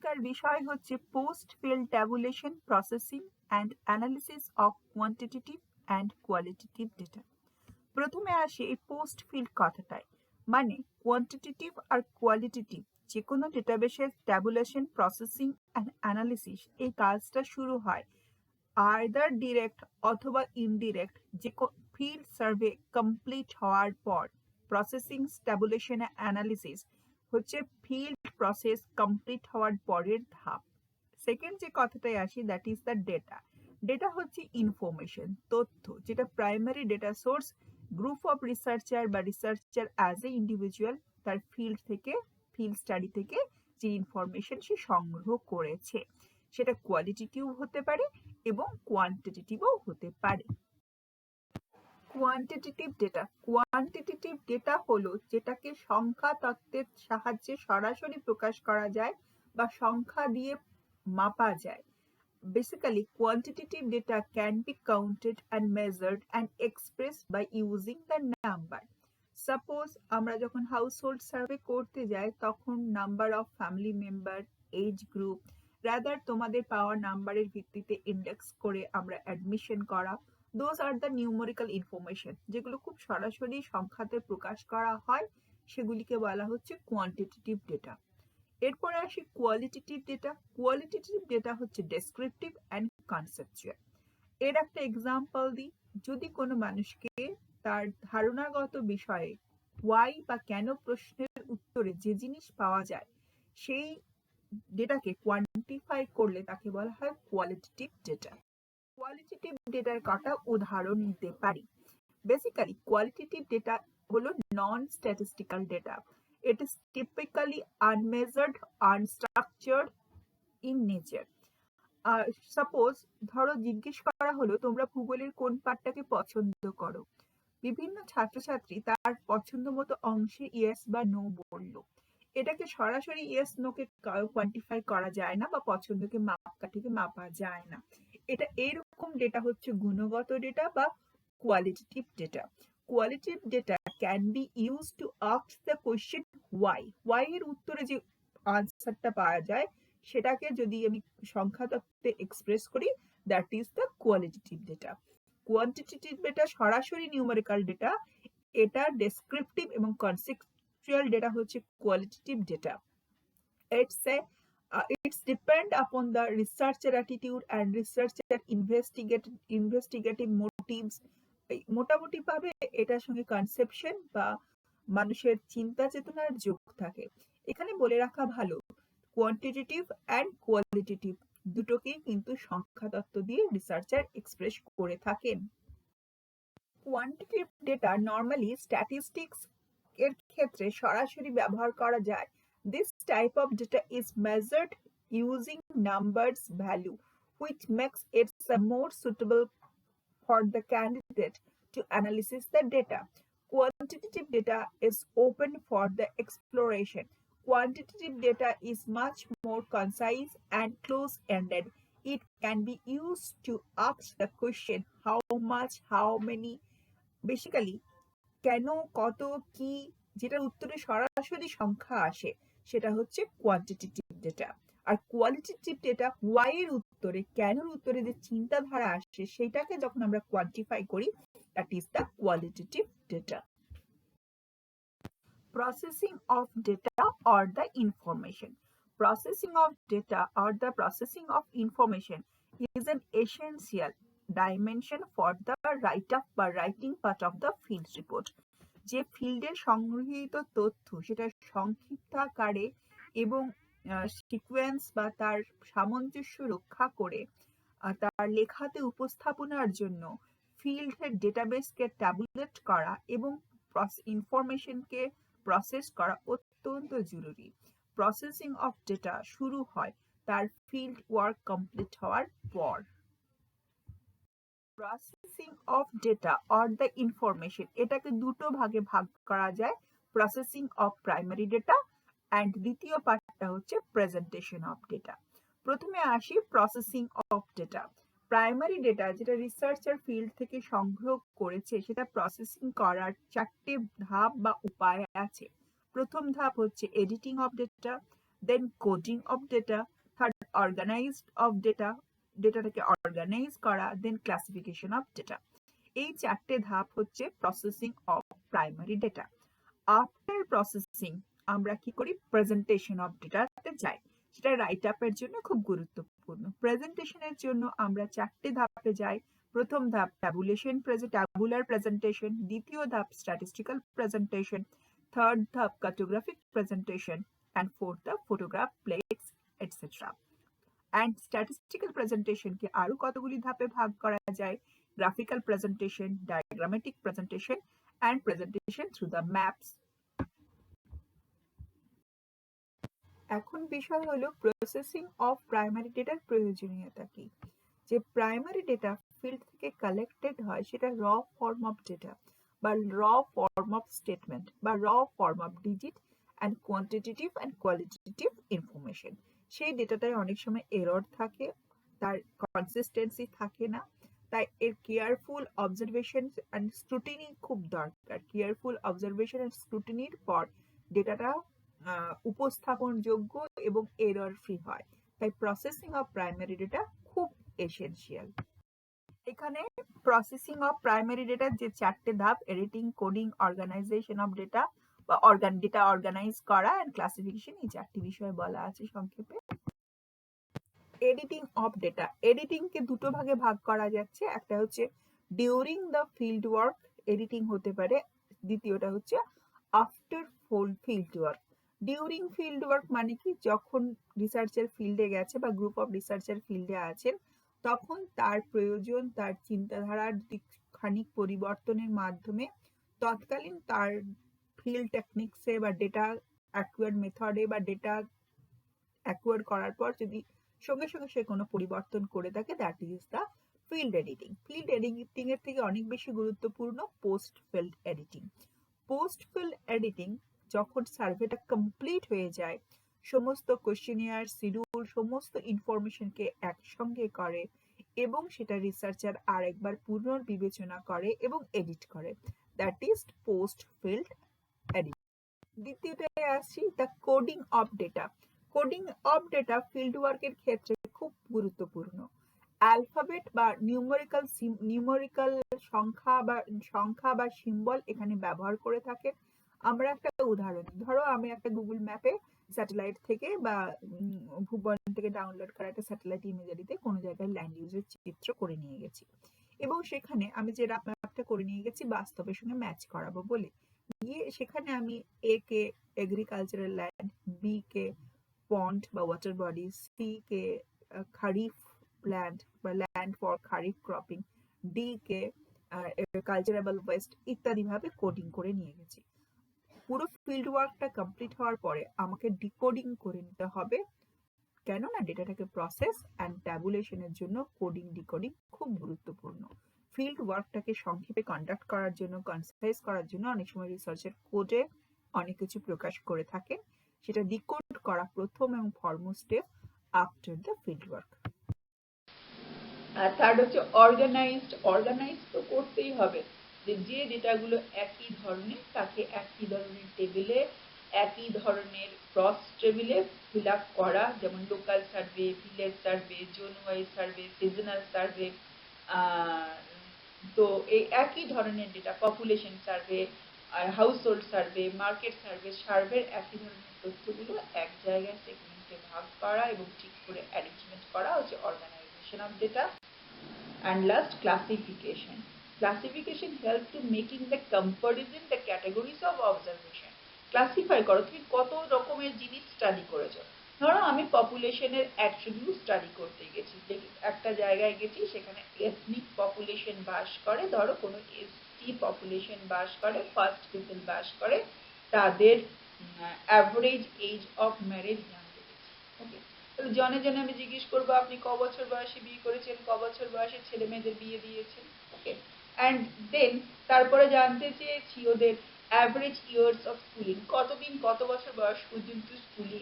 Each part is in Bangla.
আজকের বিষয় হচ্ছে post field tabulation processing and analysis of quantitative and qualitative data. প্রথমে আসি এই পোস্ট ফিল্ড কথাটায়, মানে কোয়ান্টিটেটিভ আর কোয়ালিটেটিভ যে কোনো ডেটাবেসের ট্যাবুলেশন প্রসেসিং অ্যান্ড অ্যানালিসিস এই কাজটা শুরু হয় আইদার ডিরেক্ট অথবা ইনডিরেক্ট যে ফিল্ড সার্ভে কমপ্লিট হওয়ার পর। প্রসেসিং ট্যাবুলেশন অ্যানালিসিস হচ্ছে ফিল্ড প্রসেস কমপ্লিট হওয়ার পরের ধাপ। সেকেন্ড যে কথাটায় আসি, that is the data. Data হচ্ছে ইনফরমেশন, তথ্য, যেটা primary data source group of researcher বা রিসার্চার অ্যাজ এ ইন্ডিভিজুয়াল তার ফিল্ড স্টাডি থেকে যে ইনফরমেশন সে সংগ্রহ করেছে, সেটা কোয়ালিটেটিভ হতে পারে এবং কোয়ান্টিটেটিভও হতে পারে। কোয়ান্টিটেটিভ ডেটা হলো যেটাকে সংখ্যা তত্ত্বের সাহায্যে সরাসরি প্রকাশ করা যায় বা সংখ্যা দিয়ে মাপা যায়। Basically, quantitative data can be counted and measured and expressed by using the number. Suppose আমরা যখন হাউসহোল্ড সার্ভে করতে যাই তখন number of family member, age group, rather তোমাদের পাওয়ার নাম্বারের ভিত্তিতে ইন্ডেক্স করে আমরা অ্যাডমিশন করা, those are the numerical information, যেগুলো খুব সরাসরি সংখ্যাতে প্রকাশ করা হয়, সেগুলিকে বলা হচ্ছে কোয়ান্টিটেটিভ ডেটা। এরপরে আসি কোয়ালিটেটিভ ডেটা। কোয়ালিটেটিভ ডেটা হচ্ছে ডেসক্রিপটিভ অ্যান্ড কনসেপচুয়াল। এর একটা এক্সাম্পল দিই, যদি কোনো মানুষকে তার ধারণাগত বিষয়ে ওয়াই বা কেন প্রশ্নের উত্তরে যে জিনিস পাওয়া যায় সেই ডেটাকে কোয়ান্টিফাই করলে তাকে বলা হয় কোয়ালিটেটিভ ডেটা। কোয়ালিটেটিভ ডেটার কটা উদাহরণ নিতে পারি। বেসিক্যালি কোয়ালিটেটিভ ডেটা হলো non statistical data. It is typically unmeasured, unstructured in nature. Suppose ধরো জিজ্ঞেস করা হলো তোমরা ভূগোলের কোন পার্টটাকে পছন্দ করো, বিভিন্ন ছাত্রছাত্রী তার পছন্দ মতো অংশে ইয়েস বা নো বললো। এটাকে সরাসরি ইয়েস নোকে কোয়ান্টিফাই করা যায় না বা পছন্দকে মাপকাঠিকে মাপা যায় না। এটা এইরকম ডেটা হচ্ছে গুণগত ডেটা বা qualitative data. Qualitative data can be use to ask the question Y এর উত্তরে যে আনসারটা পাওয়া যায় সেটাকে যদি আমি সংখ্যা তত্ত্বে এক্সপ্রেস করি, that is the qualitative data. Quantitative data সরাসরি নিউমেরিক্যাল ডেটা, এটা ডেসক্রিপটিভ এবং কনসেপচুয়াল ডেটা হচ্ছে qualitative data. It's depend upon the researcher attitude and researcher investigative motives. মোটামুটি ভাবে এটার সঙ্গে কনসেপশন বা মানুষের চিন্তা চেতনার যোগ থাকে। এখানে বলে রাখা ভালো, কোয়ান্টিটেটিভ অ্যান্ড কোয়ালিটেটিভ দুটোকেই কিন্তু সংখ্যা তত্ত্ব দিয়ে রিসার্চার এক্সপ্রেস করে থাকেন। কোয়ান্টিটেটিভ ডেটা নর্মালি স্ট্যাটিস্টিক্স এর ক্ষেত্রে সরাসরি ব্যবহার করা যায়। This type of data is measured using numbers value, which makes it more suitable for the candidate to analyze the data. Quantitative data is open for the exploration. Quantitative data is much more concise and close-ended. It can be used to ask the question how much, how many, basically কেন, কত, কি, যেটার উত্তরে সরাসরি সংখ্যা আসে সেটা হচ্ছে কোয়ান্টিটেটিভ ডেটা। আর কোয়ালিটেটিভ ডেটা ওয়াই এর উত্তরে, কেনর উত্তরে যে চিন্তাধারা আসে সেটাকে যখন আমরা কোয়ান্টিফাই করি, that is the qualitative data. Processing of data or the information. Processing of data or the processing of information is an essential dimension for the write-up বা writing part of the field report. যে ফিল্ডের সংগৃহীত তথ্য সেটা সংক্ষিপ্ত আকারে এবং সিকোয়েন্স বা তার সামঞ্জস্য রক্ষা করে তার লেখাতে উপস্থাপনার জন্য ফিল্ডের ডেটাবেসকে ট্যাবুলেট করা এবং ইনফরমেশনকে প্রসেস করা অত্যন্ত জরুরি। প্রসেসিং অফ ডেটা শুরু হয় তার ফিল্ড ওয়ার্ক কমপ্লিট হওয়ার পর। Processing of data or the information, এটাকে দুটো ভাগে ভাগ করা যায়, processing of primary data and দ্বিতীয় পার্টটা হচ্ছে প্রেজেন্টেশন অফ ডেটা। প্রথমে আসি processing of data. Primary data যেটা রিসার্চার ফিল্ড থেকে সংগ্রহ করেছে সেটা প্রসেসিং করার চারটে ধাপ বা উপায় আছে। প্রথম ধাপ হচ্ছে editing of data, then coding of data, third organised of data, ডেটাটাকে অর্গানাইজ করা, দেন ক্লাসিফিকেশন অফ ডেটা। এই চারটে ধাপ হচ্ছে processing of primary data. After processing আমরা কি করি, প্রেজেন্টেশন অফ ডেটাতে যাই। সেটা রাইট আপের জন্য খুব গুরুত্বপূর্ণ। প্রেজেন্টেশনের জন্য আমরা চারটে ধাপে যাই। প্রথম ধাপ ট্যাবুলার প্রেজেন্টেশন, দ্বিতীয় ধাপ স্ট্যাটিস্টিক্যাল প্রেজেন্টেশন, থার্ড ধাপ কার্টোগ্রাফিক প্রেজেন্টেশন, and fourth ধাপ photograph, plates, etcetera. And statistical প্রেজেন্টেশনকে আরো কতগুলি ধাপে ভাগ করা যায়, graphical presentation, diagrammatic presentation, and presentation through the maps. এখন বিষয় হলো প্রসেসিং অফ প্রাইমারি ডেটার প্রয়োজনীয়তা কি। যে প্রাইমারি ডেটা ফিল্ড থেকে কালেক্টেড হয় সেটা র ফর্ম অফ ডেটা বা র ফর্ম অফ স্টেটমেন্ট বা র form of digit and quantitative and qualitative information. সেই ডেটাটায় অনেক সময় এরর থাকে, তার কনসিস্টেন্সি থাকে না, তাই এর কেয়ারফুল অবজারভেশন অ্যান্ড স্ক্রুটিনি খুব দরকার। কেয়ারফুল অবজারভেশন অ্যান্ড স্ক্রুটিনির পর ডেটাটা উপস্থাপনযোগ্য এবং এরর ফ্রি হয়। তাই প্রসেসিং অফ প্রাইমারি ডেটা খুব এসেনশিয়াল। এখানে প্রসেসিং অফ প্রাইমারি ডেটার যে চারটে ধাপ, editing, coding, organization of data বা ডেটা অর্গানাইজ করা অ্যান্ড ক্লাসিফিকেশন, এই চারটি বিষয় বলা আছে সংক্ষেপে। এডিটিং অফ ডেটা, এডিটিংকে দুটো ভাগে ভাগ করা যাচ্ছে। একটা হচ্ছে during the field work editing হতে পারে, দ্বিতীয়টা হচ্ছে after field work. During field work মানে কি, যখন রিসার্চের ফিল্ডে গেছে বা গ্রুপ অফ রিসার্চার ফিল্ডে আছেন তখন তার প্রয়োজন, তার চিন্তাধারার খানিক পরিবর্তনের মাধ্যমে তৎকালীন তার ফিল্ড টেকনিক্সে বা ডেটা অ্যাকুয়ার মেথডে বা ডেটা অ্যাকুয়ার করার পর যদি সঙ্গে সঙ্গে সে কোনো পরিবর্তন করে থাকে, that is the field editing. Field editing এর থেকে অনেক বেশি গুরুত্বপূর্ণ post field editing. Post field editing যখন সার্ভেটা কমপ্লিট হয়ে যায়, সমস্ত কোয়েশ্চেনিয়ার, শিডিউল, সমস্ত ইনফরমেশনকে একসঙ্গে করে এবং সেটা রিসার্চার আরেকবার পুনর্বিবেচনা করে এবং এডিট করে, that is post field editing. দ্বিতীয়টায় আসছি the coding of data. Coding of data field ওয়ার্কের ক্ষেত্রে খুব গুরুত্বপূর্ণ। অ্যালফাবেট বা নিউমেরিক্যাল সংখ্যা বা সিম্বল এখানে ব্যবহার করে থাকে। আমরা একটা উদাহরণ, ধরো আমি একটা গুগল ম্যাপে স্যাটেলাইট থেকে বা ভূবন থেকে ডাউনলোড করা একটা স্যাটেলাইট ইমেজারিতে কোনো জায়গায় ল্যান্ড ইউজের চিত্র করে নিয়ে গেছি এবং সেখানে আমি যে ম্যাপটা করে নিয়ে গেছি বাস্তবের সঙ্গে ম্যাচ করাবো বলে গিয়ে সেখানে আমি এ কে এগ্রিকালচারাল ল্যান্ড, বি কে পন্ড বা ওয়াটার বডি, সি কে খারিফ ল্যান্ড বা land for kharif cropping, D কে কালচারেবল ওয়েস্ট ইত্যাদি ভাবে কোডিং করে নিয়ে গেছি। পুরো ফিল্ড ওয়ার্কটা কমপ্লিট হওয়ার পরে আমাকে ডিকোডিং করে নিতে হবে, কেননা ডেটাটাকে প্রসেস অ্যান্ড ট্যাবুলেশনের জন্য কোডিং ডিকোডিং খুব গুরুত্বপূর্ণ। ফিল্ড ওয়ার্কটাকে সংক্ষেপে কন্ডাক্ট করার জন্য, কনসাইজ করার জন্য অনেক সময় রিসার্চের কোডে অনেক কিছু প্রকাশ করে থাকেন, সেটা ডিকোড করা প্রথম এবং foremost step after the field work. আর থার্ড হচ্ছে অর্গানাইজড। অর্গানাইজ তো করতেই হবে, যে ডেটাগুলো একই ধরনের তাকে একই ধরনের টেবিলে, একই ধরনের ক্রস টেবিলে ফিল আপ করা, যেমন local survey, village survey, zone wise survey, seasonal survey. তো এই একই ধরনের data, population survey, household survey, market সার্ভের একই ধরনের তথ্যগুলো এক জায়গায় সেগমেন্টে ভাগ করা এবং ঠিক করে অ্যারেঞ্জমেন্ট করা হচ্ছে organization of data. And last, classification. Classification helps to making the comparison the categories of observation. Classify করো তুমি কত রকমের জিনিস স্টাডি করেছো। ধরো আমি পপুলেশনের অ্যাট্রিবিউট স্টাডি করতে গেছি, একটা জায়গায় গেছি সেখানে এথনিক পপুলেশন বাস করে, ধরো কোনো এসটি পপুলেশন বাস করে, ফার্স্ট পিপল বাস করে, তাদের অ্যাভারেজ এজ অফ ম্যারেজ জানতে গেছি। ওকে, জনে জনে আমি জিজ্ঞেস করবো আপনি ক বছর বয়সে বিয়ে করেছেন, ক বছর বয়সে ছেলে মেয়েদের বিয়ে দিয়েছেন। ওকে, অ্যান্ড দেন তারপরে জানতে চেয়েছি ওদের অ্যাভারেজ ইয়ার্স অফ স্কুলিং, কতদিন কত বছর বয়স পর্যন্ত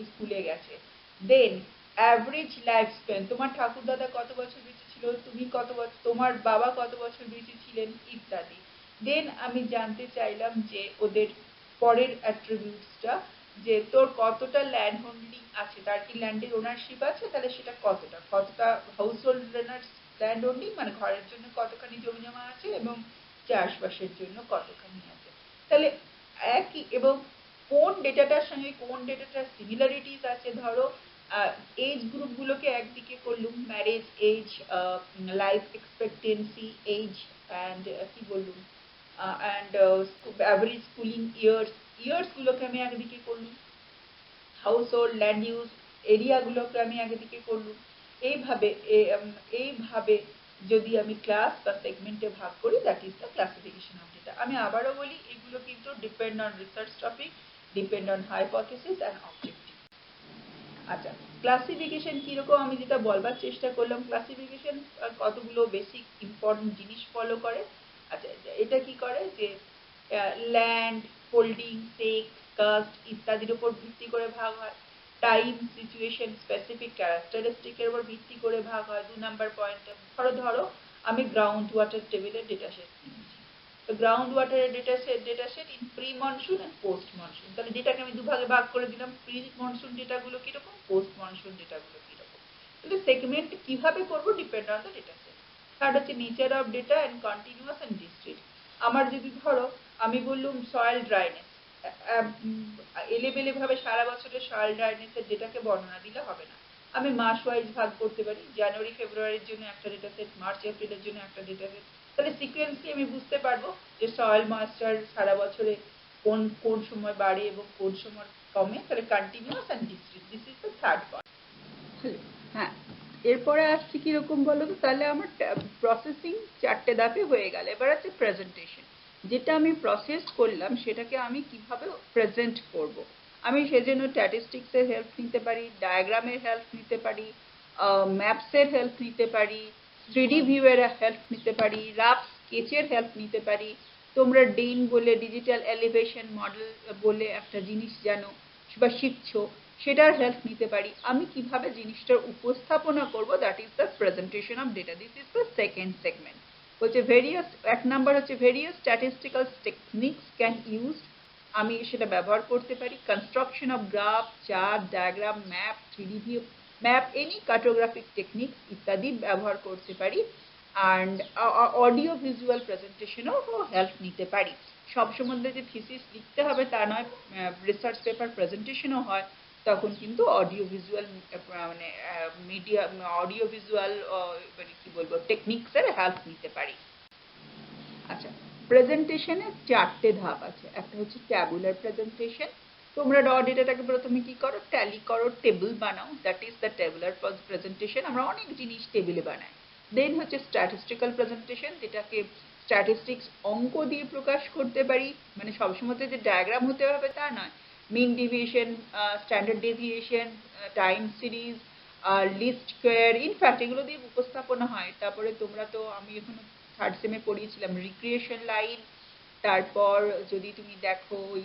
স্কুলে গেছে। দেন অ্যাভারেজ লাইফ স্প্যান, তোমার ঠাকুর দাদা কত বছর বেঁচে ছিল, তুমি কত বছর, তোমার বাবা কত বছর বেঁচে ছিলেন ইত্যাদি। দেন আমি জানতে চাইলাম যে ওদের পরের অ্যাট্রিবিউটসটা যে তোর কতটা ল্যান্ড হোল্ডিং আছে, তার কি ল্যান্ডের ওনারশিপ আছে, তাহলে সেটা কতটা কতটা হাউস হোল্ড ল্যান্ড হোল্ডিং মানে ঘরের জন্য কতখানি জমি জমা আছে এবং চাষবাসের জন্য কতখানি আছে। তাহলে একই, এবং কোন ডেটাটার সঙ্গে কোন ডেটাটার সিমিলারিটিস আছে, ধরো এজ গ্রুপগুলোকে একদিকে করলুম, marriage age, life expectancy age, and কি বললুম, অ্যান্ড অ্যাভারেজ স্কুলিং ইয়ার্স, ইয়ার্সগুলোকে আমি একদিকে করলুম, হাউস হোল্ড ল্যান্ড ইউজ এরিয়াগুলোকে আমি একদিকে করলুম। এইভাবে এইভাবে যদি আমি ক্লাস বা সেগমেন্টে ভাগ করি, that is the classification of data. আমি আবারও বলি, এগুলো কিন্তু depend on research topic, depend on hypothesis and objective. আচ্ছা, ক্লাসিফিকেশন কিরকম আমি যেটা বলবার চেষ্টা করলাম, ক্লাসিফিকেশন কতগুলো বেসিক ইম্পর্টেন্ট জিনিস ফলো করে। আচ্ছা, এটা কি করে যে ল্যান্ড হোল্ডিং, সেক্স, কাস্ট ইত্যাদির উপর ভিত্তি করে ভাগ হয়। টাইম, সিচুয়েশন, স্পেসিফিক ক্যারেক্টারিস্টিকের উপর ভিত্তি করে ভাগ হয়। 2 নাম্বার পয়েন্টে ধরো আমি গ্রাউন্ড ওয়াটার টেবিলের ডেটা সেট নিয়েছি। তো গ্রাউন্ড ওয়াটারের data set in pre monsoon and post monsoon, তাহলে ডেটাকে আমি দুভাগে ভাগ করে দিলাম, প্রি মনসুন ডেটাগুলো কিরকম, পোস্ট মনসুন ডেটাগুলো কিরকম। তাহলে সেগমেন্ট কিভাবে করব, depend on the data set. Third হচ্ছে nature of data and continuous and discrete. আমার যদি ধরো আমি বললুম সয়েল ড্রাইনেস, এলেবেলে ভাবে সারা বছরের সয়েল ড্রাইনেসের ডেটাকে বর্ণনা দিলে হবে না। আমি মাস ওয়াইজ ভাগ করতে পারি, জানুয়ারি ফেব্রুয়ারির জন্য একটা ডেটা সেট, মার্চ এপ্রিলের জন্য একটা ডেটা সেট। তাহলে সিকোয়েন্সলি আমি বুঝতে পারবো যে সয়েল ময়েশ্চার সারা বছরে কোন কোন সময় বাড়ে এবং কোন সময় কমে। তাহলে continuous and discrete, this is the third part. হ্যাঁ, এরপরে আসছি কিরকম বলো তো, তাহলে আমার প্রসেসিং 4টে ধাপে হয়ে গেল। এবার আছে প্রেজেন্টেশন, যেটা আমি প্রসেস করলাম সেটাকে আমি কিভাবে প্রেজেন্ট করব। আমি সেজন্য স্ট্যাটিস্টিক্সের হেল্প নিতে পারি, ডায়াগ্রামের হেল্প নিতে পারি, ম্যাপসের হেল্প নিতে পারি, 3D ভিউয়ের হেল্প নিতে পারি, রাফ স্কেচের হেল্প নিতে পারি। তোমরা ডিন বলে ডিজিটাল এলিভেশন মডেল বলে একটা জিনিস জানো বা শিখছো, সেটার হেল্প নিতে পারি। আমি কিভাবে জিনিসটার উপস্থাপনা করব, that is the presentation of data. This is the second segment. হচ্ছে ভেরিয়াস, 1 নাম্বার হচ্ছে various statistical techniques can use, আমি সেটা ব্যবহার করতে পারি। Construction of graph, chart, diagram, map, 3D view, map, any cartographic techniques ইত্যাদি ব্যবহার করতে পারি। অ্যান্ড অডিও ভিজুয়াল প্রেজেন্টেশনও হেল্প নিতে পারি। সব সম্বন্ধে যে থিসিস লিখতে হবে তা নয়, রিসার্চ পেপার প্রেজেন্টেশনও হয়, তখন কিন্তু অডিও ভিজুয়াল মানে মিডিয়া, অডিও ভিজুয়াল মানে কি বলবো টেকনিক্সের হেল্প নিতে পারি। আচ্ছা, প্রেজেন্টেশনের 4টে ধাপ আছে। একটা হচ্ছে ট্যাবুলার প্রেজেন্টেশন। তোমরা র ডেটাটাকে প্রথমে কি করো, ট্যালি করো, টেবিল বানাও, that is the tabular presentation. আমরা অনেক জিনিস টেবিলে বানাই। দেন হচ্ছে স্ট্যাটিস্টিক্যাল প্রেজেন্টেশন, যেটাকে স্ট্যাটিস্টিক্স অঙ্ক দিয়ে প্রকাশ করতে পারি, মানে সবসময় যে ডায়াগ্রাম হতে হবে তা নয়। Mean deviation, standard deviation, time series, least square, in fact এগুলো দিয়ে উপস্থাপনা হয়। তারপরে তোমরা তো, আমি এখনো থার্ড সেমে পড়িয়েছিলাম রিক্রিয়েশন লাইন। তারপর যদি তুমি দেখো ওই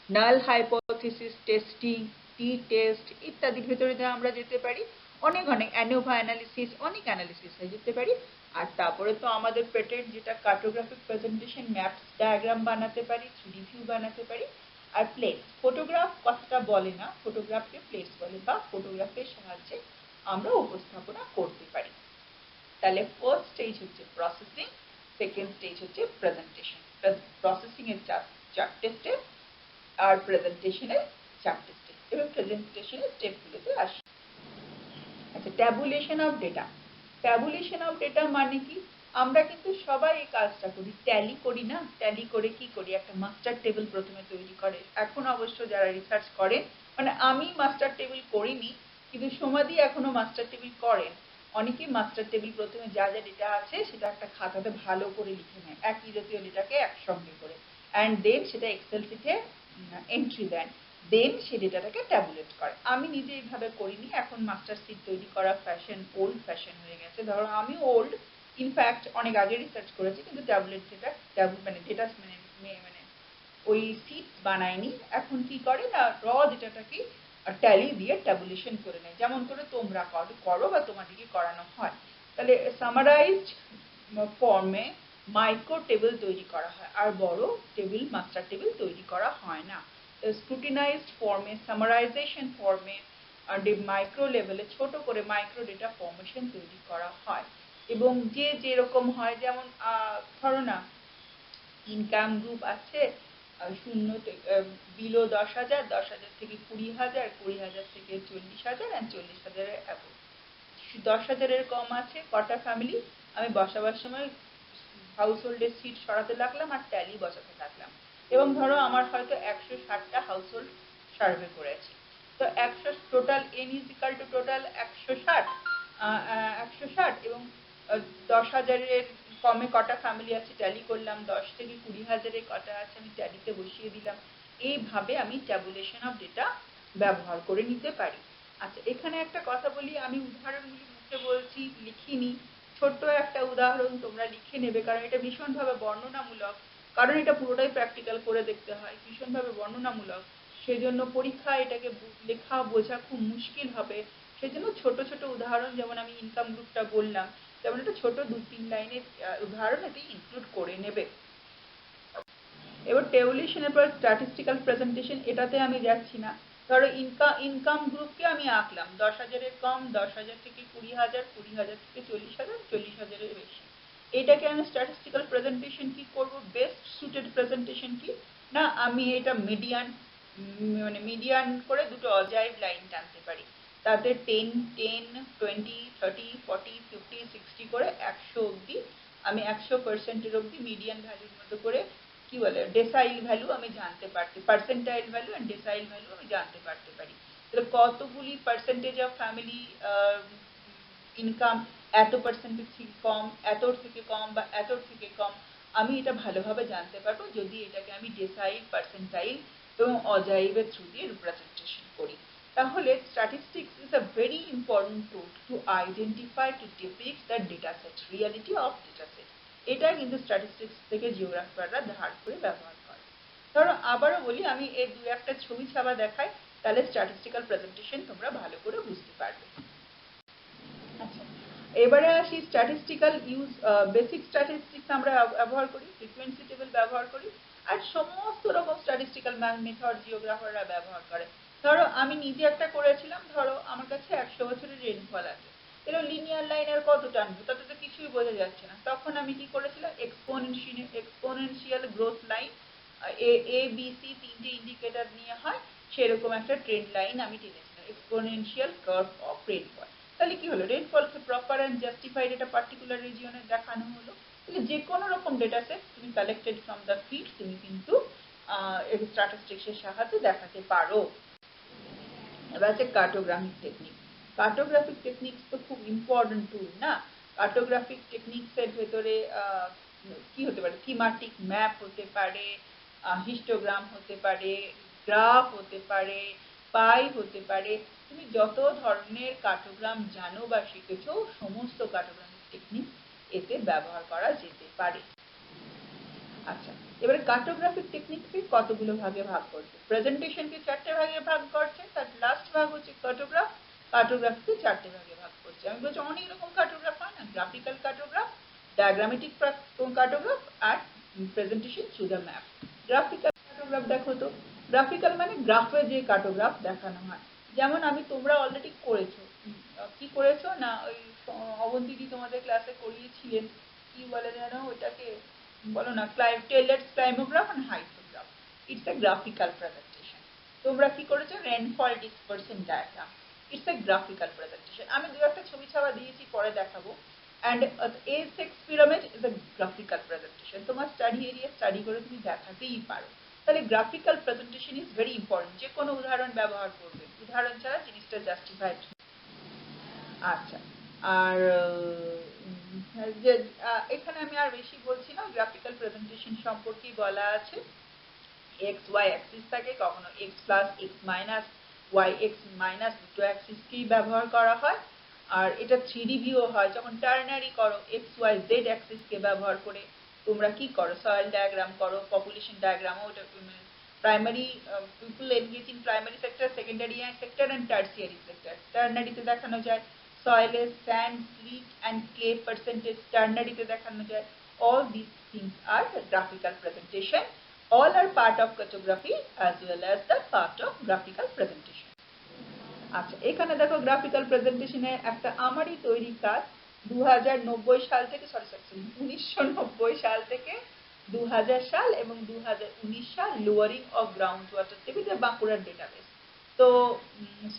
null hypothesis testing, t test ইত্যাদির ভেতরে আমরা যেতে পারি। অনেক অনেক অ্যানোভা অ্যানালিসিস, অনেক অ্যানালিসিসে যেতে পারি। আর তারপরে তো আমাদের পেটেন্ট যেটা কার্টোগ্রাফিক প্রেজেন্টেশন, ম্যাপ ডায়াগ্রাম বানাতে পারি, 3D ভিউ বানাতে পারি। আর প্লেটস, ফটোগ্রাফ কথাটা বলে না, ফটোগ্রাফকে প্লেটস বলে, বা ফটোগ্রাফের সাহায্যে আমরা উপস্থাপনা করতে পারি। তাহলে ফার্স্ট স্টেজ হচ্ছে প্রসেসিং, সেকেন্ড স্টেজ হচ্ছে প্রেজেন্টেশন। প্রসেসিং এর 4টে স্টেপ আর প্রেজেন্টেশনের 4টে স্টেপ। এবার প্রেজেন্টেশনের স্টেপগুলোতে আসি। আচ্ছা, tabulation of data. Tabulation of data মানে কি, আমরা কিন্তু সবাই এই কাজটা করি, ট্যালি করি না? ট্যালি করে কি করি, একটা মাস্টার টেবিল প্রথমে তৈরি করে। এখন অবশ্য যারা রিসার্চ করে, মানে আমি মাস্টার টেবিল করিনি, কিন্তু সমাধি এখনো মাস্টার টেবিল করেন। অনেকেই মাস্টার টেবিল প্রথমে যা যা ডেটা আছে সেটা একটা খাতাতে ভালো করে লিখে নেয়, একই জাতীয় ডেটাকে একসঙ্গে করে, অ্যান্ড দেন সেটা এক্সেল শিটে এন্ট্রি দেন। দেন সে ডেটাটাকে ট্যাবুলেট করে। আমি নিজে এইভাবে করিনি, এখন মাস্টার শিট তৈরি করা ফ্যাশন, ওল্ড ফ্যাশন হয়ে গেছে। ধরো আমি ওল্ড, ইনফ্যাক্ট অনেক আগে রিসার্চ করেছি, কিন্তু ট্যাবলেট ডেটা, মানে ডেটা মানে ওই সিট বানায়নি। এখন কি করে না, র ডেটাটাকে ট্যালি দিয়ে ট্যাবুলেশন করে নেয়, যেমন করে তোমরা করো বা তোমাদেরকে করানো হয়। তাহলে সামারাইজড ফর্মে মাইক্রো টেবিল তৈরি করা হয়, আর বড় টেবিল, মাস্টার টেবিল তৈরি করা হয় না। স্ক্রুটিনাইজড ফর্মে, সামারাইজেশন ফর্মে, মাইক্রো লেভেলে ছোট করে মাইক্রো ডেটা ফরমেশন তৈরি করা হয়। এবং যে যেরকম হয়, যেমন ধরো না, ইনকাম গ্রুপ আছে শূন্য বিলো 10,000, 10,000 থেকে 20,000, 20,000 থেকে 40,000, আর 40,000-এর অ্যাবভ। 10,000-এর কম আছে কটা ফ্যামিলি, আমি বসাবার সময় হাউস হোল্ডের সিট সরাতে লাগলাম আর ট্যালি বসাতে লাগলাম। এবং ধরো আমার হয়তো 160টা হাউস হোল্ড সার্ভে করেছি, তো 100 total N is equal to total 160, 160 এবং 10,000-এর কমে কটা ফ্যামিলি আছে ট্যালি করলাম, 10 থেকে 20,000-এ কটা আছে আমি ট্যালিতে বসিয়ে দিলাম। এইভাবে আমি ট্যাবুলেশন অফ ডেটা ব্যবহার করে নিতে পারি। আচ্ছা, এখানে একটা কথা বলি, আমি উদাহরণগুলি মুখে বলছি, লিখিনি। ছোট্ট একটা উদাহরণ তোমরা লিখে নেবে, কারণ এটা ভীষণভাবে বর্ণনামূলক, কারণ এটা পুরোটাই প্র্যাকটিক্যাল করে দেখতে হয়, ভীষণভাবে বর্ণনামূলক। সেজন্য পরীক্ষা এটাকে লেখা বোঝা খুব মুশকিল হবে। সেজন্য ছোট ছোট উদাহরণ, যেমন আমি ইনকাম গ্রুপটা বললাম, যেমন একটা ছোট 2-3 লাইনের উদাহরণ এতে ইনক্লুড করে নেবে। এবার টেবুলেশনের পর স্ট্যাটিস্টিক্যাল প্রেজেন্টেশন, এটাতে আমি যাচ্ছি না। ধরো ইনকাম গ্রুপকে আমি আঁকলাম 10,000-এর কম, 10,000 থেকে 20,000, 20,000 থেকে 40,000, 40,000-এর বেশি। এটাকে আমি স্ট্যাটিস্টিক্যাল প্রেজেন্টেশন কি করব, বেস্ট সুটেড প্রেজেন্টেশন কি না, আমি এটা মিডিয়ান, মানে মিডিয়ান করে দুটো অজাইব লাইন টানতে পারি। তাতে 10, 10, 20, 30, 40, 50, 60 করে 100 অব্দি, আমি 100% অব্দি মিডিয়ান ভ্যালুর মতো করে, কি বলে, ডেসাইল ভ্যালু আমি জানতে পারছি, পার্সেন্টাইল ভ্যালু এন্ড ডেসাইল ভ্যালু আমি জানতে পারি। তাহলে কতগুলি পার্সেন্টেজ অফ ফ্যামিলি ইনকাম এত পার্সেন্টেজ থেকে কম, এতর থেকে কম বা এতর থেকে কম, আমি এটা ভালোভাবে জানতে পারবো যদি এটাকে আমি ডেসাইল, পার্সেন্টাইল এবং অজাইবের থ্রু দিয়ে রিপ্রেজেন্টেশন করি। তাহলে statistics is a very important tool to identify, to depict the data set, reality of data set. এটা কিন্তু স্ট্যাটিস্টিক্স থেকে জিওগ্রাফাররা ধার করে ব্যবহার করে। ধরো আবারও বলি, আমি এই দু একটা ছবি ছাপা দেখাই, তাহলে স্ট্যাটিস্টিক্যাল প্রেজেন্টেশন তোমরা ভালো করে বুঝতে পারবে। আচ্ছা, এবারে আসি স্ট্যাটিস্টিক্যাল ইউজ। বেসিক স্ট্যাটিস্টিক্স আমরা ব্যবহার করি, ফ্রিকোয়েন্সি টেবিল ব্যবহার করি, আর সমস্ত রকম স্ট্যাটিস্টিক্যাল মেথড জিওগ্রাফাররা ব্যবহার করে। ধরো আমি নিজে একটা করেছিলাম, ধরো আমার কাছে 100 বছরের রেইনফল আছে, এর লিনিয়ার লাইনের কত টানবো, তাতে তো কিছুই বোঝা যাচ্ছে না। তখন আমি কি করেছিলাম, exponential growth line, A B C তিনটে ইন্ডিকেটর নিয়ে হয়, সেরকম একটা ট্রেন্ড লাইন আমি টেনেছিলাম, এক্সপোনেনশিয়াল কার্ভ অফ রেইনফল। তাহলে কি হলো, রেইনফলকে প্রপার অ্যান্ড জাস্টিফাইড এটা পার্টিকুলার রিজিয়নে দেখানো হলো। তাহলে যে কোনো রকম ডেটা সেট তুমি কালেক্টেড ফ্রম দ্য ফিল্ড তুমি কিন্তু স্ট্যাটিস্টিক্সের সাহায্যে দেখাতে পারো। এবার আছে কার্টোগ্রাফিক টেকনিক। কার্টোগ্রাফিক টেকনিক্স তো খুব ইম্পর্টেন্ট টুল না। কার্টোগ্রাফিক টেকনিক্সের ভেতরে কি হতে পারে, থিমাটিক ম্যাপ হতে পারে, হিস্টোগ্রাম হতে পারে, গ্রাফ হতে পারে, পাই হতে পারে। তুমি যত ধরনের কার্টোগ্রাম জানো বা শিখেছো, সমস্ত কার্টোগ্রাফিক টেকনিক এতে ব্যবহার করা যেতে পারে। আচ্ছা, এবারে কার্টোগ্রাফিক টেকনিককে কতগুলো ভাগে ভাগ করছে, প্রেজেন্টেশনকে 4টে ভাগে ভাগ করছে, তার লাস্ট ভাগ হচ্ছে কার্টোগ্রাফ, কার্টোগ্রাফকে 4টে ভাগে ভাগ করছে। আমি বলছি অনেক রকম কার্টোগ্রাফ হয় না, গ্রাফিক্যাল কার্টোগ্রাফ, ডায়াগ্রামেটিক কার্টোগ্রাফ, আর presentation through the map. Graphical cartograph দেখো তো, গ্রাফিক্যাল মানে গ্রাফে যে কার্টোগ্রাফ দেখানো হয়, যেমন আমি, তোমরা অলরেডি করেছো, কি করেছো না, ওই অবন্তিদি তোমাদের ক্লাসে করিয়েছিলেন, কি বলে যেন ওইটাকে, বলো না, Taylor's climograph and hyetograph. It's a graphical presentation. তোমরা কি করেছো, rainfall dispersion diagram, it's a graphical presentation. আমি দু একটা ছবি ছাপা দিয়েছি, পরে দেখাবো। And A6 pyramid is a graphical presentation. তোমার স্টাডি এরিয়া স্টাডি করে তুমি দেখাতেই পারো। তাহলে graphical presentation is very important, যে কোনো উদাহরণ ব্যবহার করবে, উদাহরণ ছাড়া জিনিসটা জাস্টিফাইড। আচ্ছা, আর যে এখানে আমি আর বেশি বলছি না, গ্রাফিক্যাল প্রেজেন্টেশন সম্পর্কেই বলা আছে। এক্স ওয়াই অ্যাক্সিস থাকে, কখনো X plus, X minus, Y X minus, দুটো অ্যাক্সিসকেই ব্যবহার করা হয়। আর এটা 3D ভিউ হয়, যখন টার্নারি করো এক্স ওয়াই জেড অ্যাক্সিসকে ব্যবহার করে, তোমরা কি করো, সয়েল ডায়াগ্রাম করো, পপুলেশন ডায়াগ্রামও, ওটা primary people engage in primary sector, secondary sector and tertiary sector. টার্নারিতে দেখানো যায় soil, sand, grit and clay percentage, ternary তে দেখানো যায়। All these things are the graphical presentation all are part of cartography as well as the part of graphical presentation. আচ্ছা, এখানে দেখো গ্রাফিক্যাল প্রেজেন্টেশনে একটা আমারই তৈরি কাজ 2090 সাল থেকে সরি 1990 সাল থেকে 2000 সাল এবং 2019 সাল lowering of ground water table বাঁকুড়ার ডেটাবেস। তো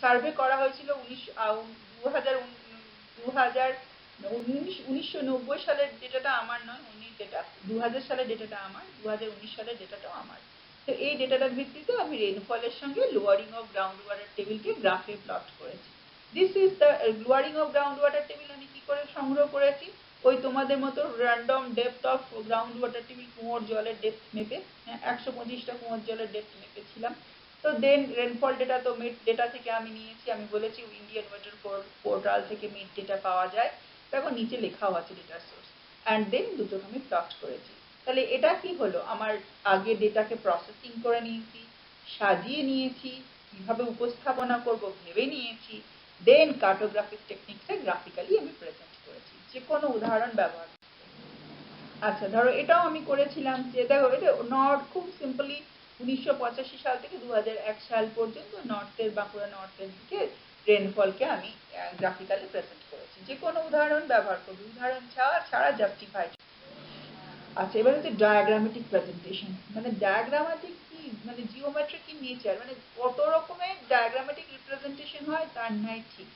সার্ভে করা হয়েছিল 1990 সালের ডেটাটা আমার নয়, ডেটা 2000 সালের ডেটাটা আমার, 2019 সালের ডেটাটাও আমার। তো এই ডেটাটার ভিত্তিতে আমি রেইনফলের সঙ্গে লোয়ারিং অফ গ্রাউন্ড ওয়াটার টেবিলকে গ্রাফে প্লট করেছি। This is the lowering of ground water table আমি কি করে সংগ্রহ করেছি, ওই তোমাদের মতো random depth of ground water table, কুয়োর জলের ডেপথ মেপে 125টা কুয়োর জলের ডেপথ মেপেছিলাম। তো দেন রেনফল ডেটা তো মিড ডেটা থেকে আমি নিয়েছি, আমি বলেছি ইন্ডিয়ান ওয়েদার পোর্টাল থেকে মিড ডেটা পাওয়া যায়, দেখো নিচে লেখাও আছে ডেটার সোর্স, অ্যান্ড দেন দুটোকে আমি প্লট করেছি। তাহলে এটা কি হলো, আমার আগে ডেটাকে প্রসেসিং করে নিয়েছি, সাজিয়ে নিয়েছি, কিভাবে উপস্থাপনা করব ভেবে নিয়েছি, দেন কার্টোগ্রাফিক টেকনিক্সে গ্রাফিক্যালি আমি প্রেজেন্ট করেছি যে কোনো উদাহরণ ব্যবহার। আচ্ছা ধরো এটাও আমি করেছিলাম যে দেখো এটা নর্থ, খুব সিম্পলি 1985 সাল থেকে 2001 সাল পর্যন্ত নর্থের, বাঁকুড়া নর্থের দিকে রেনফলকে আমি গ্রাফিক্যালি প্রেজেন্ট করেছি, যে কোনো উদাহরণ ব্যবহার করবো, উদাহরণ ছাড়া জাস্টিফাইড। আচ্ছা এবার হচ্ছে ডায়াগ্রামেটিক প্রেজেন্টেশন, মানে ডায়াগ্রামেটিক কি, মানে জিওমেট্রিক ইন নেচার, মানে কত রকমের ডায়াগ্রামেটিক রিপ্রেজেন্টেশন হয় তার নাই ঠিক।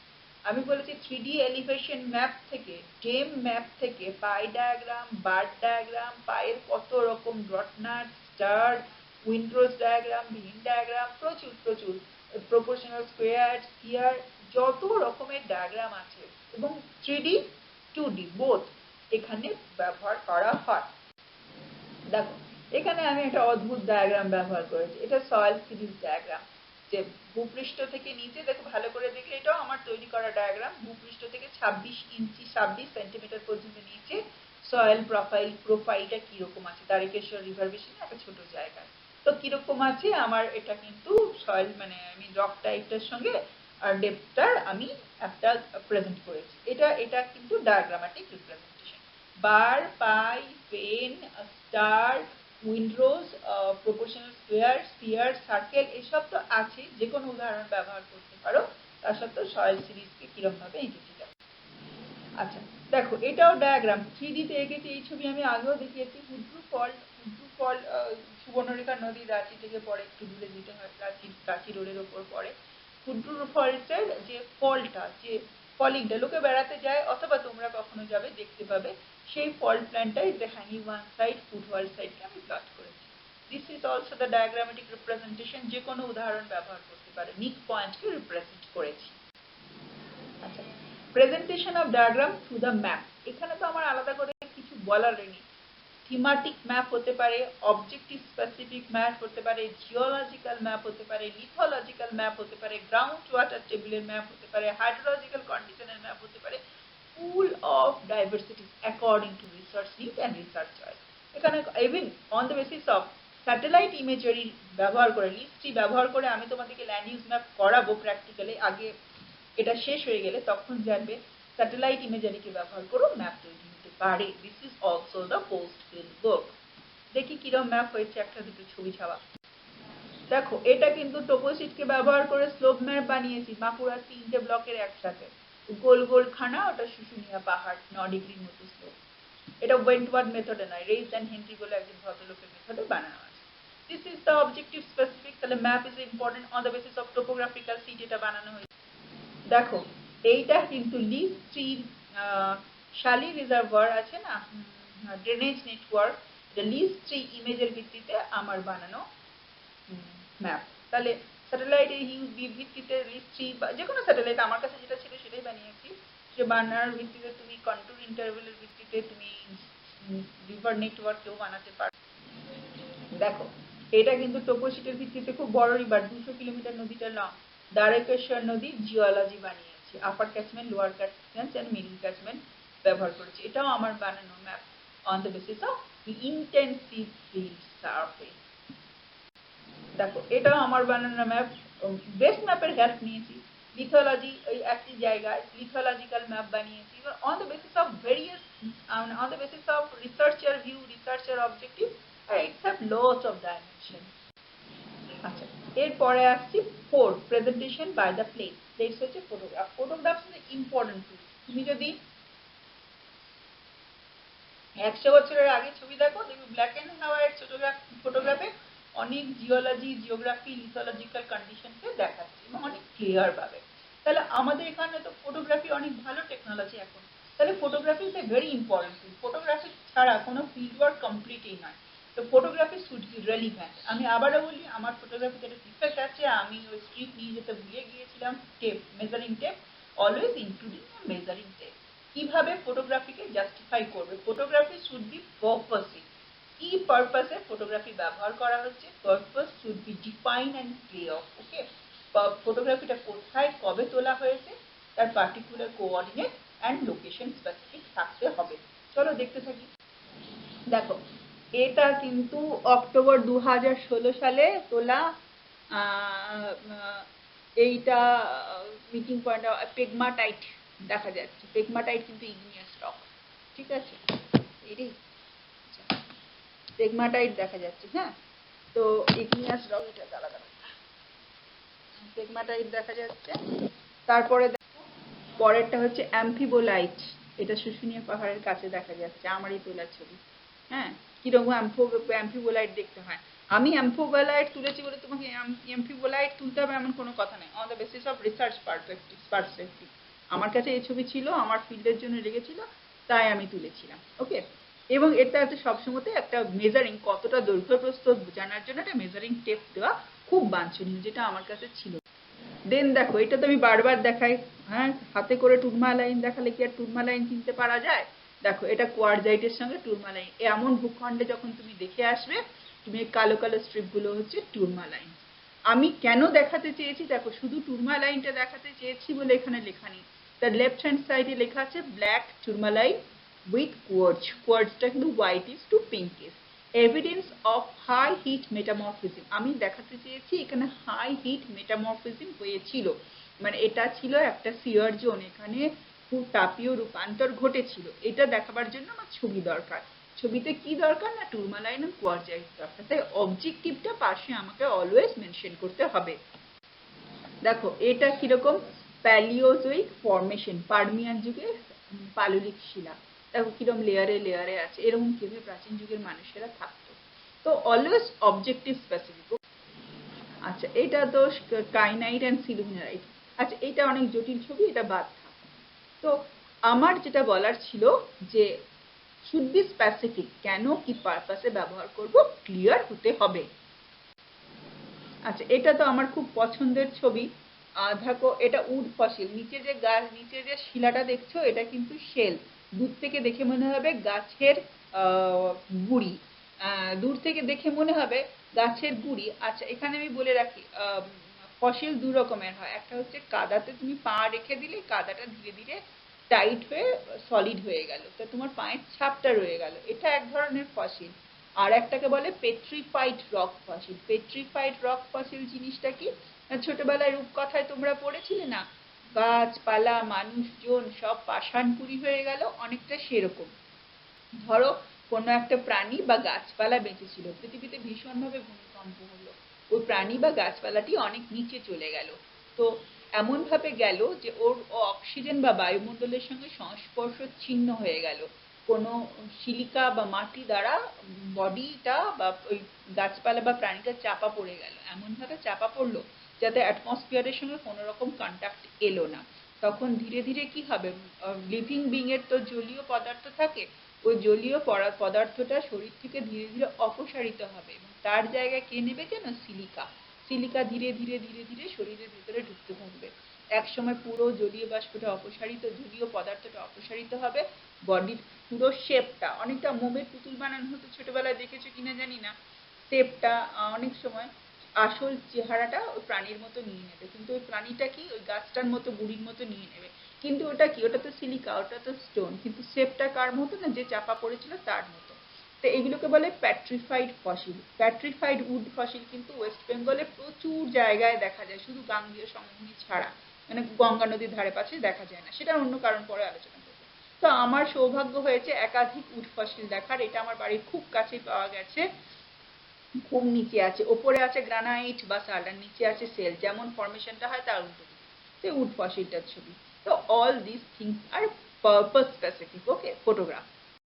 আমি বলেছি 3D এলিভেশন ম্যাপ থেকে, জেম ম্যাপ থেকে, পাই ডায়াগ্রাম, বার্ড ডায়াগ্রাম, পায়ের কত রকম ডটনাট, স্টার, উইন্ড্রোজ ডায়াগ্রাম, ভিন ডায়াগ্রাম, প্রচুর প্রচুর প্রপোর্শনাল স্কোয়ার, স্ফিয়ার, যত রকমের ডায়াগ্রাম আছে এবং 3D 2D বোথ এখানে ব্যবহার করা হয়। দেখো এখানে আমি একটা অদ্ভুত ডায়াগ্রাম ব্যবহার করেছি, এটা সয়েল সিরিজ ডায়াগ্রাম, যে ভূপৃষ্ঠ থেকে নিচে, দেখো ভালো করে দেখলে এটাও আমার তৈরি করা ডায়াগ্রাম, ভূপৃষ্ঠ থেকে 26 সেন্টিমিটার পর্যন্ত নিচে সয়েল প্রোফাইলটা কিরকম আছে তারকেশ্বর রিভার বেসিনে একটা ছোট জায়গায়, তো কিরকম আছে আমার এটা কিন্তু সয়েল মানে আমি রক টাইপটার সঙ্গে আর ডেপথটার আমি একটা প্রেজেন্ট করেছি, এটা কিন্তু diagrammatic representation. Bar, pie, pen, star, wind rose, proportional square, sphere, circle এসব তো আছে, যে কোনো উদাহরণ ব্যবহার করতে পারো, তার সত্ত্বেও সয়েল সিরিজকে কিরম ভাবে এঁকেছি। আচ্ছা দেখো এটাও ডায়াগ্রাম 3D তে এঁকেছি, এই ছবি আমি আগেও দেখিয়েছি। হুড্রু ফল সুবর্ণরেখা নদীর রাঁচি থেকে পড়ে, একটু দূরে যেতে হয়, রাঁচি রোডের ওপর পড়ে। হুড্রু ফলসের যে ফলটা, যে ফলিংটা লোকে বেড়াতে যায় অথবা তোমরা কখনো যাবে দেখতে পাবে, সেই ফল প্ল্যান্টটা is the hanging wall side, footwall সাইডকে আমি প্লট করেছি। This is also the diagrammatic representation, যে কোনো উদাহরণ ব্যবহার করতে পারে, নিক পয়েন্টকে রিপ্রেজেন্ট করেছি। আচ্ছা presentation of diagram through the map, এখানে তো আমার আলাদা করে কিছু বলার নেই। থিমাটিক ম্যাপ হতে পারে, অবজেক্টিভ স্পেসিফিক ম্যাপ হতে পারে, জিওলজিক্যাল ম্যাপ হতে পারে, লিথোলজিক্যাল ম্যাপ হতে পারে, গ্রাউন্ড ওয়াটার টেবিলের ম্যাপ হতে পারে, হাইড্রোলজিক্যাল কন্ডিশনের ম্যাপ হতে পারে, full of diversities according to research need and research choice. এখানে even on the basis of satellite imagery ব্যবহার করে, লিস্টটি ব্যবহার করে আমি তোমাদেরকে ল্যান্ড ইউজ ম্যাপ করাবো প্র্যাকটিক্যালি, আগে এটা শেষ হয়ে গেলে তখন জানবে স্যাটেলাইট ইমেজারিকে ব্যবহার করো ম্যাপ তৈরি হতে পারে। This is also the post field book. দেখি কিরম ম্যাপ হয়েছে, একটা দুটো ছবি ছাড়া। দেখো এটা কিন্তু টোপোশিটকে ব্যবহার করে স্লোপ ম্যাপ বানিয়েছি, বাঁকুড়া 3টে ব্লকের একসাথে, গোল গোল খানা, ওটা শুশুনিয়া পাহাড় 9 ডিগ্রির মতো স্লোপ। এটা ওয়েন্টওয়ার্থ মেথডে নয়, রেইস অ্যান্ড হেনরি বলে একজন ভদ্রলোকের মেথডে বানানো আছে। This is the objective specific, তাহলে map is important on the basis of topographical sheet এটা বানানো হয়েছে। দেখো এইটা কিন্তু লিস্ট ট্রির শালি রিজার্ভার আছে না, ড্রেনেজ নেটওয়ার্ক, লিস্ট ট্রি ইমেজের ভিত্তিতে আমার বানানো ম্যাপ। তাহলে স্যাটেলাইটের হিউজ ভিত্তিতে লিস্ট ট্রি বা যে কোনো স্যাটেলাইট আমার কাছে যেটা ছিল সেটাই বানিয়েছি, সে বানানোর ভিত্তিতে তুমি কন্ট্রোল ইন্টারভেলের ভিত্তিতে তুমি রিভার নেটওয়ার্কেও বানাতে পারো। দেখো এটা কিন্তু টোপোশিটের ভিত্তিতে খুব বড় রিভার, 200 কিলোমিটার নদীটা লং, দ্বারকেশ্বর নদীর জিওলজি বানিয়েছি, upper catchment, lower catchment and middle catchment ব্যবহার করেছি। এটাও আমার বানানো map on the basis of intensive field survey. দেখো এটাও আমার বানানো ম্যাপ, বেস্ট ম্যাপের হেল্প নিয়েছি, লিথোলজি ওই একই জায়গায় লিথোলজিক্যাল ম্যাপ বানিয়েছি, on the basis of various, on the basis of researcher view, researcher objective It have lots of dimension. আচ্ছা, এরপরে আসছি 4 presentation by the plates. Plates হচ্ছে photograph. Photograph is important too. তুমি যদি 100 বছরের আগে ছবি দেখো, দেখবে ব্ল্যাক এন্ড হোয়াইট ফটোগ্রাফে অনেক জিওলজি, জিওগ্রাফি, লিথোলজিক্যাল কন্ডিশনকে দেখাচ্ছে এবং অনেক ক্লিয়ার ভাবে। তাহলে আমাদের এখানে তো ফটোগ্রাফি অনেক ভালো টেকনোলজি এখন। তাহলে photography is a very important. Photography ছাড়া কোনো ফিল্ড ওয়ার্ক কমপ্লিটই নয়। তো ফটোগ্রাফি শুড বি রেলিভেন্ট। আমি আবারও বলি, আমার ফটোগ্রাফিতে একটা ডিফেক্ট আছে, আমি ওই স্ট্রিপ নিয়ে যেতে ভুলে গিয়েছিলাম, tape, measuring tape, always including measuring tape. কিভাবে ফটোগ্রাফিকে জাস্টিফাই করবে? Photography should be purposive. কি পারপাসে ফটোগ্রাফি ব্যবহার করা হচ্ছে? Purpose should be define and clear. Okay, ফটোগ্রাফিটা কোথায় কবে তোলা হয়েছে তার particular coordinate and location specific থাকতে হবে। চলো দেখতে থাকি। দেখো, এটা কিন্তু অক্টোবর 2016 সালে তোলা। এইটা মিটিং পয়েন্ট পেগমাটাইট দেখা যাচ্ছে। পেগমাটাইট কিন্তু ইগনিয়াস রক, ঠিক আছে? এটাই পেগমাটাইট দেখা যাচ্ছে। হ্যাঁ, তো ইগনিয়াস রক, এটা দাঁড়া দাঁড়া, পেগমাটাইট দেখা যাচ্ছে। তারপরে দেখো, পরেরটা হচ্ছে অ্যাম্ফিবোলাইট। এটা শুশুনিয়া পাহাড়ের কাছে দেখা যাচ্ছে, আমারই তোলা ছবি। হ্যাঁ, কিরকম অ্যাম্ফিবোলাইট দেখতে হয়। আমি অ্যাম্ফিবোলাইট তুলেছি বলে তোমাকে অ্যাম্ফিবোলাইট তুলতে হবে এমন কোনো কথা নেই। On the basis of research perspective. আমার কাছে এই ছবি ছিল, আমার ফিল্ডের জন্য লেগেছিল, তাই আমি তুলেছিলাম। ওকে, এবং এটা হচ্ছে সবসময়তে একটা মেজারিং, কতটা দৈর্ঘ্য প্রস্থ জানার জন্য একটা মেজারিং টেপ দেওয়া খুব বাঞ্ছনীয়, যেটা আমার কাছে ছিল। দেন দেখো, এটা তো আমি বারবার দেখাই। হ্যাঁ, হাতে করে টুরমালাইন দেখালে কি আর টুরমালাইন চিনতে পারা যায়? দেখো, এটা কোয়ার্জাইটের সঙ্গে টুরমালাইন। এমন ভূখণ্ডে যখন তুমি দেখে আসবে, তুমি কালো কালো স্ট্রিপগুলো হচ্ছে টুরমালাইন। আমি কেন দেখাতে চেয়েছি, দেখো, শুধু টুরমালাইনটা দেখাতে চেয়েছি বলে এখানে লেখা নেই। তার লেফট হ্যান্ড সাইডে লেখা আছে ব্ল্যাক টুরমালাইন উইথ কোয়ার্জ। কোয়ার্জটা কিন্তু whitish to pinkish, evidence of high heat metamorphism. আমি দেখাতে চেয়েছি এখানে হাই হিট মেটামরফিজম হয়েছিল, মানে এটা ছিল একটা সিয়ার জোন, এখানে খুব তাপীয় রূপান্তর ঘটেছিল। এটা দেখাবার জন্য আমার ছবি দরকার। ছবিতে কি দরকার? না টুরমালাইন আর কোয়ার্জাইট দরকার। তাই অবজেক্টিভটা পাশে আমাকে অলওয়েজ মেনশন করতে হবে। দেখো, এটা কিরকম? প্যালিওজোইক ফরমেশন, পার্মিয়ান যুগের পাললিক শিলা। দেখো কিরকম লেয়ারে লেয়ারে আছে। এরকম কিভাবে প্রাচীন যুগের মানুষেরা থাকতো। তো অলওয়েজ অবজেক্টিভ স্পেসিফিক। আচ্ছা, এটা তো কাইনাইট অ্যান্ড সিলুমিনারাইট। আচ্ছা, এটা অনেক জটিল ছবি, এটা বাদ থাক। তো আমার যেটা বলার ছিল যে শুড বি স্পেসিফিক, কেন কি পারপাসে ব্যবহার করব, ক্লিয়ার হতে হবে। আচ্ছা, এটা তো আমার খুব পছন্দের ছবি। দেখো, এটা উড ফসিল। নিচে যে গাছ, নিচে যে শিলাটা দেখছো, এটা কিন্তু শেল। দূর থেকে দেখে মনে হবে গাছের গুড়ি। দূর থেকে দেখে মনে হবে গাছের গুড়ি। আচ্ছা, এখানে আমি বলে রাখি, ফসিল দু রকমের হয়। একটা হচ্ছে কাদাতে তুমি পা রেখে দিলে কাদাটা ধীরে ধীরে টাইট হয়ে সলিড হয়ে গেল, তো তোমার পায়ের ছাপটা রয়ে গেল, এটা এক ধরনের ফসিল। আর একটাকে বলে petrified rock fossil. Petrified rock fossil জিনিসটা কি? ছোটবেলায় রূপকথায় তোমরা পড়েছিলে না, গাছপালা মানুষজন সব পাষাণপুরি হয়ে গেল, অনেকটা সেরকম। ধরো, কোনো একটা প্রাণী বা গাছপালা বেঁচে ছিল, পৃথিবীতে ভীষণভাবে ভূমিকম্প হলো, ওই প্রাণী বা গাছপালাটি অনেক নিচে চলে গেল। তো এমন ভাবে গেল যে ওর অক্সিজেন বা বায়ুমণ্ডলের সঙ্গে সংস্পর্শ ছিন্ন হয়ে গেল। কোনো সিলিকা বা মাটি দ্বারা বডিটা বা ওই গাছপালা বা প্রাণীটা চাপা পড়ে গেল, এমন ভাবে চাপা পড়লো যাতে অ্যাটমসফিয়ারের সঙ্গে কোনো রকম কন্ট্যাক্ট এলো না। তখন ধীরে ধীরে কি হবে? লিভিং বিং এর তো জলীয় পদার্থ থাকে, ওই জলীয় পদার্থটা শরীর থেকে ধীরে ধীরে অপসারিত হবে এবং তার জায়গায় কে নেবে যেন? সিলিকা। সিলিকা ধীরে ধীরে ধীরে ধীরে শরীরের ভিতরে ঢুকতে থাকবে। একসময় পুরো জলীয় বাষ্পটা অপসারিত, জলীয় পদার্থটা অপসারিত হবে। বডির পুরো শেপটা, অনেকটা মোমের পুতুল বানানো হতো ছোটবেলায়, দেখেছো কিনা জানি না, শেপটা অনেক সময় আসল চেহারাটা ওই প্রাণীর মতো নিয়ে নেবে, কিন্তু ওই প্রাণীটা কি ওই গাছটার মতো গুড়ির মতো নিয়ে নেবে। কিন্তু ওটা কি? ওটা তো সিলিকা, ওটা তো স্টোন, কিন্তু শেপটা কার মতো? না যে চাপা পড়েছিল তার মতো। তো এগুলোকে বলে প্যাট্রিফাইড ফসিল। প্যাট্রিফাইড উড ফসিল কিন্তু ওয়েস্ট বেঙ্গলে প্রচুর জায়গায় দেখা যায়, শুধু গাঙ্গেয় সমভূমি ছাড়া, মানে গঙ্গা নদীর ধারে পাশে দেখা যায় না, সেটা অন্য কারণ পরে আলোচনা করবো। তো আমার সৌভাগ্য হয়েছে একাধিক উড ফসিল দেখার। এটা আমার বাড়ির খুব কাছেই পাওয়া গেছে। খুব নিচে আছে, ওপরে আছে গ্রানাইট বা সালডার, নিচে আছে সেল, যেমন ফরমেশনটা হয় তার উল্টো দিকে উড ফসিলটার ছবি। তো all this things are purpose specific, okay, photograph.